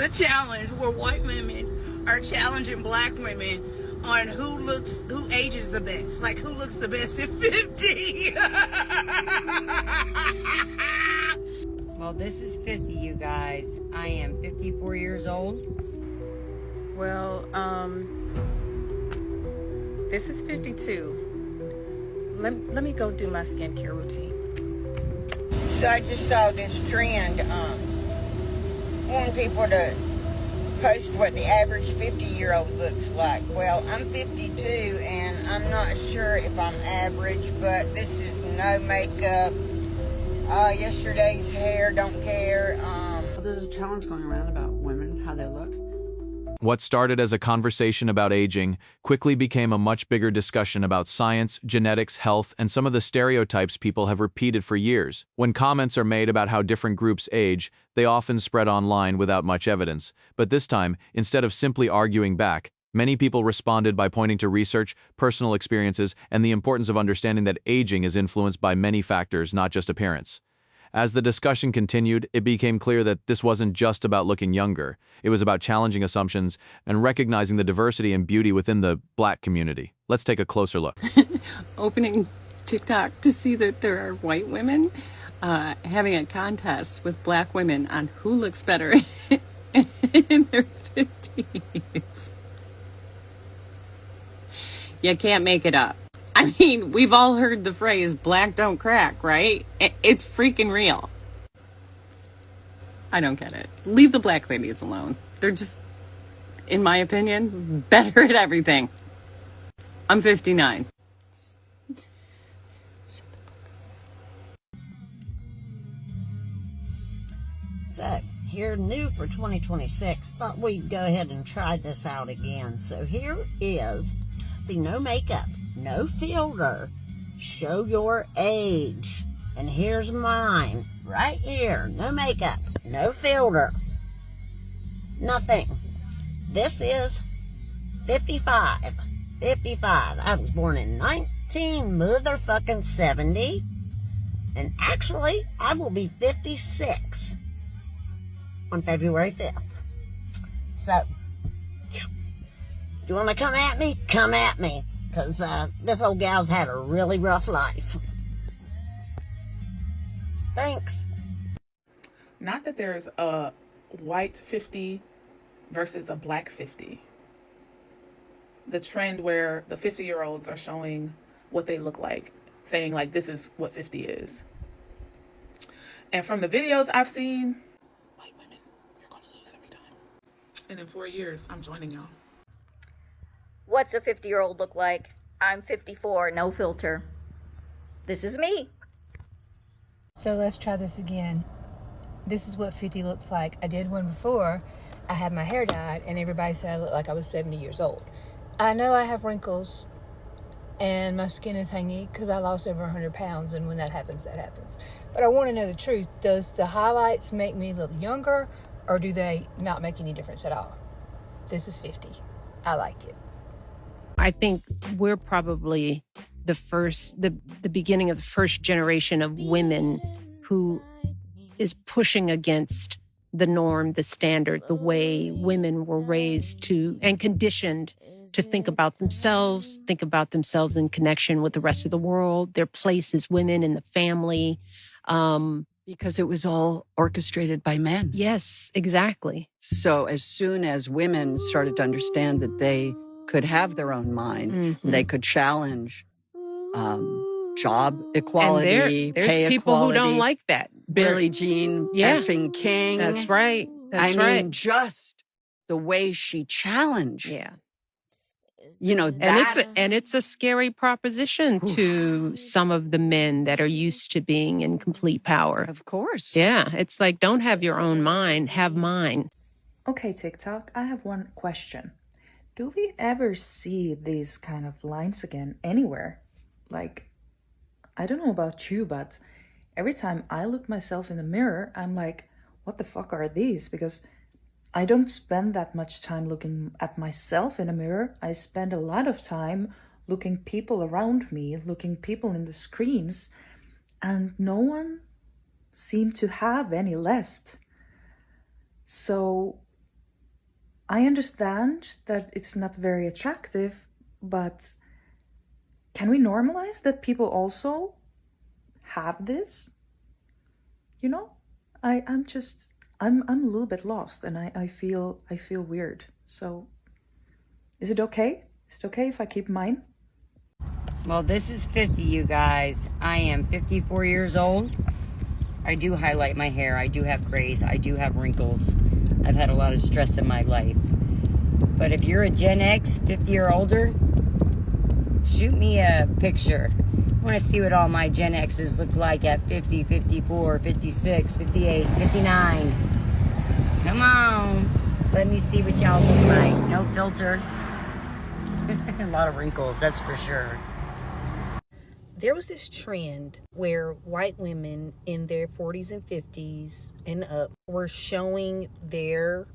a challenge where white women are challenging black women on who ages the best. Like, who looks the best at 50? Well, this is 50, you guys. I am 54 years old. Well, this is 52. Let me go do my skincare routine. So I just saw this trend, wanting people to post what the average 50-year-old looks like. Well, I'm 52 and I'm not sure if I'm average, but this is no makeup. Yesterday's hair, don't care. There's a challenge going around about women, how they look. What started as a conversation about aging quickly became a much bigger discussion about science, genetics, health, and some of the stereotypes people have repeated for years. When comments are made about how different groups age, they often spread online without much evidence. But this time, instead of simply arguing back, many people responded by pointing to research, personal experiences, and the importance of understanding that aging is influenced by many factors, not just appearance. As the discussion continued, it became clear that this wasn't just about looking younger. It was about challenging assumptions and recognizing the diversity and beauty within the Black community. Let's take a closer look. Opening TikTok to see that there are white women having a contest with black women on who looks better in their 50s. You can't make it up. I mean, we've all heard the phrase, black don't crack, right? It's freaking real. I don't get it. Leave the black ladies alone. They're just, in my opinion, better at everything. I'm 59. So, here new for 2026. Thought we'd go ahead and try this out again. So here is the no makeup, no filter, show your age. And here's mine, right here. No makeup, no filter, nothing. This is 55. 55. I was born in 1970. And actually, I will be 56 on February 5th. So, you want to come at me? Come at me. Because this old gal's had a really rough life. Thanks. Not that there's a white 50 versus a black 50. The trend where the 50-year-olds are showing what they look like, saying like, this is what 50 is. And from the videos I've seen, white women, you're going to lose every time. And in 4 years, I'm joining y'all. What's a 50-year-old look like? I'm 54, no filter. This is me. So let's try this again. This is what 50 looks like. I did one before. I had my hair dyed and everybody said I looked like I was 70 years old. I know I have wrinkles and my skin is hangy because I lost over 100 pounds, and when that happens, that happens. But I want to know the truth. Does the highlights make me look younger, or do they not make any difference at all? This is 50. I like it. I think we're probably the beginning of the first generation of women who is pushing against the norm, the standard, the way women were raised to and conditioned to think about themselves in connection with the rest of the world, their place as women in the family. Because it was all orchestrated by men. Yes, exactly. So as soon as women started to understand that they could have their own mind, they could challenge job equality, and there's pay people equality. Who don't like that. Billie Jean effing King. That's right. I mean, just the way she challenged. Yeah. You know, and it's a scary proposition to some of the men that are used to being in complete power. Of course. Yeah. It's like, don't have your own mind, have mine. Okay, TikTok, I have one question. Do we ever see these kind of lines again anywhere? Like, I don't know about you, but every time I look myself in the mirror, I'm like, what the fuck are these? Because I don't spend that much time looking at myself in a mirror. I spend a lot of time looking people around me, looking people in the screens, and no one seemed to have any left. So I understand that it's not very attractive, but can we normalize that people also have this? You know, I'm a little bit lost, and I feel weird. So is it okay? Is it okay if I keep mine? Well, this is 50, you guys. I am 54 years old. I do highlight my hair. I do have grays. I do have wrinkles. I've had a lot of stress in my life. But if you're a Gen X, 50 or older, shoot me a picture. I want to see what all my Gen X's look like at 50, 54, 56, 58, 59. Come on. Let me see what y'all look like. No filter. A lot of wrinkles, that's for sure. There was this trend where white women in their 40s and 50s and up were showing their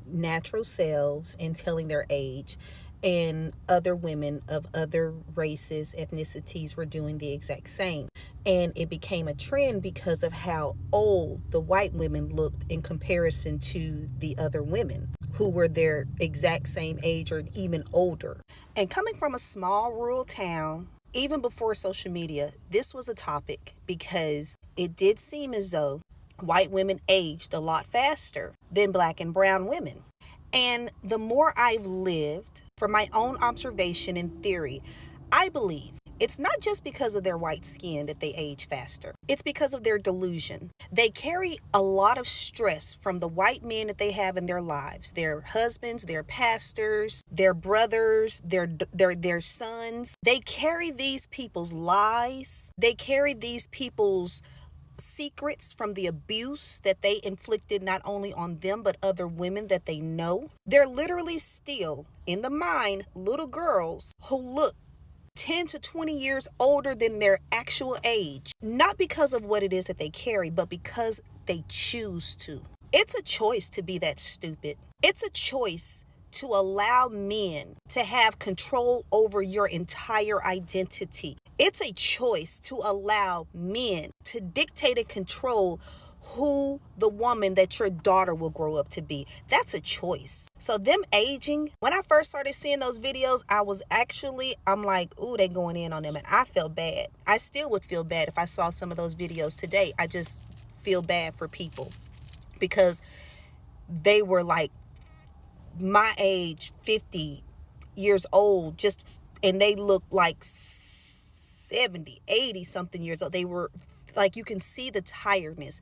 natural selves and telling their age, and other women of other races, ethnicities were doing the exact same. And it became a trend because of how old the white women looked in comparison to the other women who were their exact same age or even older. And coming from a small rural town, even before social media, this was a topic because it did seem as though white women aged a lot faster than black and brown women. And the more I've lived, from my own observation and theory, I believe it's not just because of their white skin that they age faster. It's because of their delusion. They carry a lot of stress from the white men that they have in their lives, their husbands, their pastors, their brothers, their sons. They carry these people's lies. They carry these people's secrets from the abuse that they inflicted not only on them but other women that they know. They're literally still in the mind little girls who look 10 to 20 years older than their actual age, not because of what it is that they carry, but because they choose to. It's a choice to be that stupid. It's a choice to allow men to have control over your entire identity. It's a choice to allow men to dictate and control who the woman that your daughter will grow up to be. That's a choice. So them aging, when I first started seeing those videos, I'm like, ooh, they going in on them. And I felt bad. I still would feel bad if I saw some of those videos today. I just feel bad for people because they were like my age, 50 years old, and they looked like 70, 80 something years old. They were like, you can see the tiredness.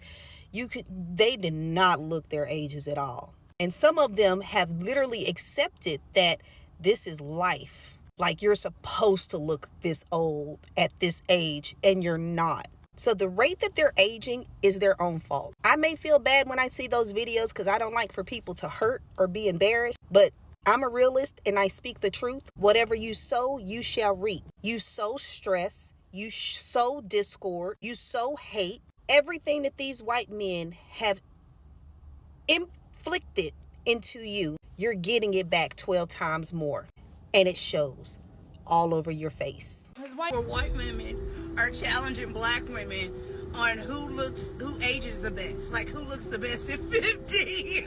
They did not look their ages at all. And some of them have literally accepted that this is life. Like, you're supposed to look this old at this age, and you're not. So the rate that they're aging is their own fault. I may feel bad when I see those videos because I don't like for people to hurt or be embarrassed, but I'm a realist and I speak the truth. Whatever you sow, you shall reap. You sow stress, you sow discord, you sow hate. Everything that these white men have inflicted into you, you're getting it back 12 times more. And it shows all over your face. White women are challenging black women on who ages the best. Like, who looks the best at 50?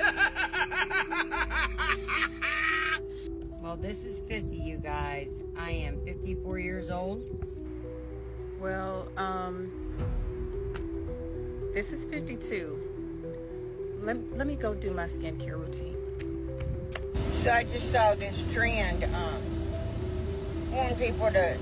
Well, this is 50, you guys. I am 54 years old. Well, this is 52. Let me go do my skincare routine. So I just saw this trend, wanting people to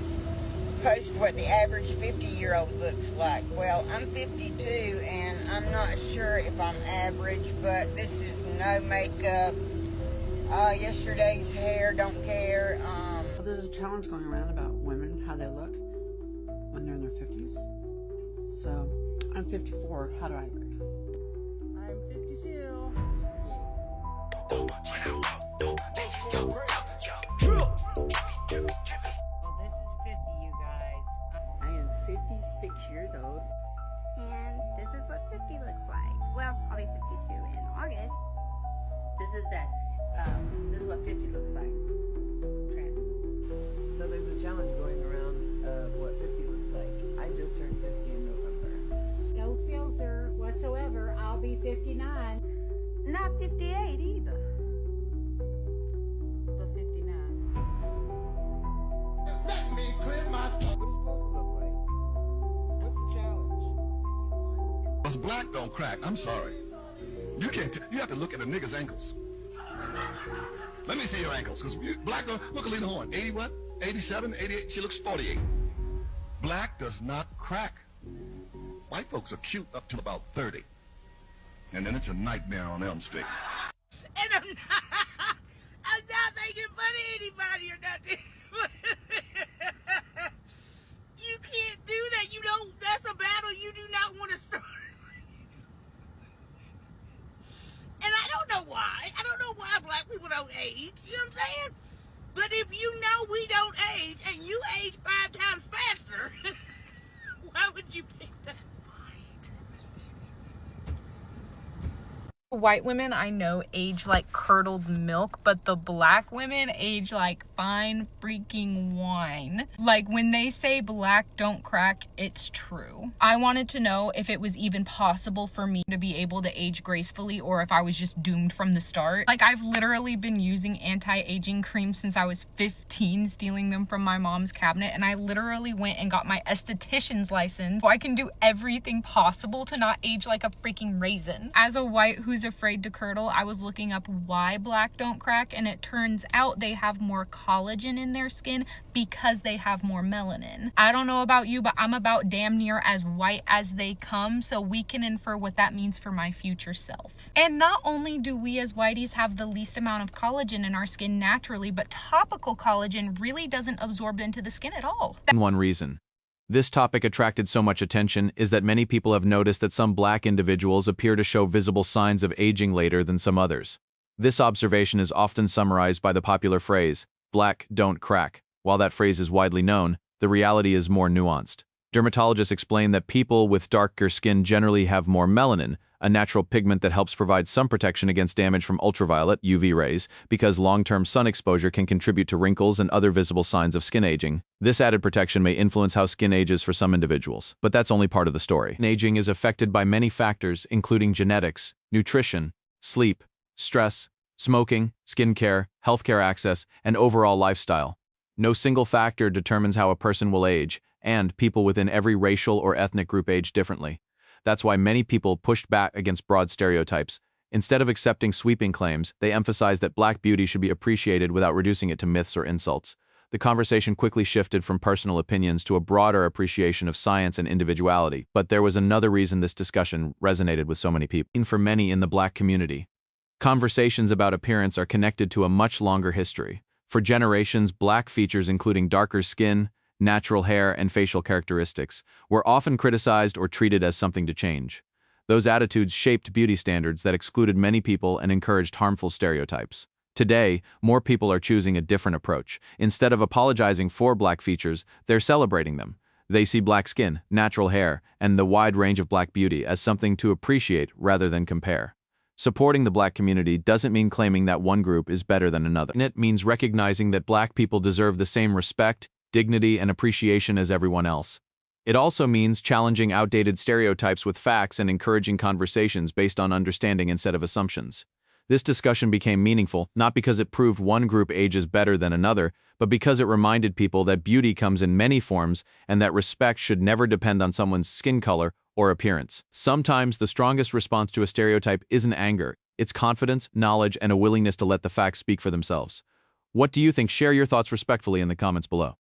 post what the average 50-year-old looks like. Well, I'm 52 and I'm not sure if I'm average, but this is no makeup. Yesterday's hair, don't care. There's a challenge going around about women, how they look when they're in their 50s. So, I'm 54. How do I look? I'm 52. Well, this is 50, you guys. I am 56 years old. And this is what 50 looks like. Well, I'll be 52 in August. This is what 50 looks like. Trend. So there's a challenge going around of what 50 looks like. I just turned 50 in November. No filter whatsoever. I'll be 59. Not 58 either. Because black don't crack. I'm sorry. You can't. You have to look at a nigga's ankles. Let me see your ankles. Because black, look at Lena Horne. 80 what? 87, 88. She looks 48. Black does not crack. White folks are cute up to about 30. And then it's a nightmare on Elm Street. And I'm not making fun of anybody or nothing. You can't do that. You don't, that's a battle you do not want to start. And I don't know why. I don't know why black people don't age. You know what I'm saying? But if you know we don't age and you age 5 times faster, why would you pick that fight? White women I know age like curdled milk, but the black women age like fine freaking wine. Like when they say black don't crack, it's true. I wanted to know if it was even possible for me to be able to age gracefully or if I was just doomed from the start. Like I've literally been using anti-aging cream since I was 15, stealing them from my mom's cabinet, and I literally went and got my esthetician's license so I can do everything possible to not age like a freaking raisin. As a white who's afraid to curdle, I was looking up why black don't crack, and it turns out they have more collagen in their skin because they have more melanin. I don't know about you, but I'm about damn near as white as they come, so we can infer what that means for my future self. And not only do we as whiteys have the least amount of collagen in our skin naturally, but topical collagen really doesn't absorb into the skin at all. One reason this topic attracted so much attention is that many people have noticed that some black individuals appear to show visible signs of aging later than some others. This observation is often summarized by the popular phrase, "black don't crack." While that phrase is widely known, the reality is more nuanced. Dermatologists explain that people with darker skin generally have more melanin, a natural pigment that helps provide some protection against damage from ultraviolet (UV) rays, because long-term sun exposure can contribute to wrinkles and other visible signs of skin aging. This added protection may influence how skin ages for some individuals, but that's only part of the story. Aging is affected by many factors, including genetics, nutrition, sleep, stress, smoking, skincare, healthcare access, and overall lifestyle. No single factor determines how a person will age, and people within every racial or ethnic group age differently. That's why many people pushed back against broad stereotypes. Instead of accepting sweeping claims, they emphasized that black beauty should be appreciated without reducing it to myths or insults. The conversation quickly shifted from personal opinions to a broader appreciation of science and individuality. But there was another reason this discussion resonated with so many people. And for many in the black community, conversations about appearance are connected to a much longer history. For generations, black features including darker skin, natural hair, and facial characteristics were often criticized or treated as something to change. Those attitudes shaped beauty standards that excluded many people and encouraged harmful stereotypes. Today, more people are choosing a different approach. Instead of apologizing for black features, they're celebrating them. They see black skin, natural hair, and the wide range of black beauty as something to appreciate rather than compare. Supporting the black community doesn't mean claiming that one group is better than another. It means recognizing that black people deserve the same respect, dignity, and appreciation as everyone else. It also means challenging outdated stereotypes with facts and encouraging conversations based on understanding instead of assumptions. This discussion became meaningful, not because it proved one group ages better than another, but because it reminded people that beauty comes in many forms and that respect should never depend on someone's skin color or appearance. Sometimes the strongest response to a stereotype isn't anger, it's confidence, knowledge, and a willingness to let the facts speak for themselves. What do you think? Share your thoughts respectfully in the comments below.